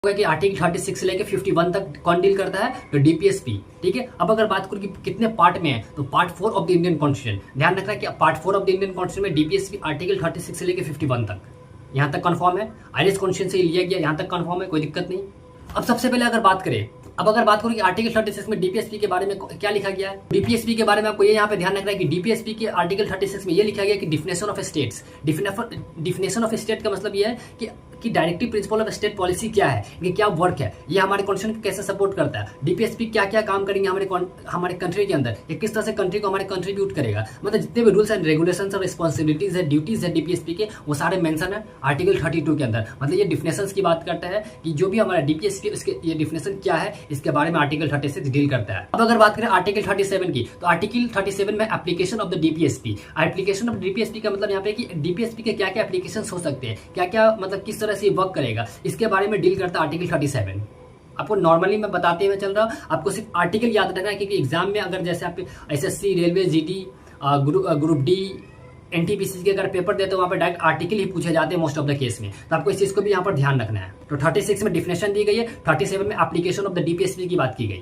होगा कि आर्टिकल 36 से लेके 51 तक कौन डील करता है, तो डीपीएसपी। ठीक है, अब अगर बात करूँ कि कितने पार्ट में है, तो part 4 of the Indian constitution. ध्यान रखना कि part 4 of the Indian constitution में डीपीएसपी आर्टिकल 36 से लेके 51 तक, यहाँ तक कन्फर्म है। आईएएस कॉन्स्टिट्यूशन से लिया गया, यहाँ तक कन्फर्म है, कोई दिक्कत नहीं। अब सबसे पहले अगर बात करें, कि आर्टिकल 36 में डीपीएसपी के बारे में क्या लिखा गया है। डीपीएसपी के बारे में आपको ये यहाँ पे ध्यान रखना है कि डीपीएसपी के आर्टिकल 36 में ये लिखा गया है कि definition of states. Definition of state का मतलब ये है कि directive principle of state policy क्या है, ये क्या वर्क है, ये हमारे कॉन्स्टिट्यूशन को कैसे सपोर्ट करता है, डीपीएसपी क्या क्या काम करेंगे हमारे कंट्री के अंदर, ये किस तरह से कंट्री को हमारे कंट्रीब्यूट करेगा। मतलब जितने भी रूल्स एंड रेगुलेशंस और रिस्पॉन्सिबिलिटीज है, ड्यूटीज है डीपीएसपी के, वो सारे मेंशन है आर्टिकल 32 के अंदर। मतलब ये डिफिनेशंस की बात करता है कि जो भी हमारा डीपीएसपी उसके ये डिफिनेशन क्या है, इसके बारे में आर्टिकल 36 डील करता है। अब अगर बात करें आर्टिकल 37 की, तो आर्टिकल 37 में application of the DPSP. Application of DPSP का मतलब यहाँ पे कि डीपीएसपी के क्या क्या एप्लीकेशन हो सकते हैं, क्या क्या मतलब किस तरह से वर्क करेगा, इसके बारे में डील करता है आर्टिकल 37। आपको नॉर्मली मैं बताते हुए चल रहा हूँ, आपको सिर्फ आर्टिकल याद रखना है, क्योंकि एग्जाम में अगर जैसे आप SSC, railway, GD, group D, NTPC के अगर पेपर देते हो, वहाँ पर डायरेक्ट आर्टिकल ही पूछे जाते हैं मोस्ट ऑफ द केस में। तो आपको इस चीज़ को भी यहाँ पर ध्यान रखना है। तो 36 में डिफिनेशन दी गई है, 37 में एप्लीकेशन ऑफ द डीपीएसपी की बात की गई है।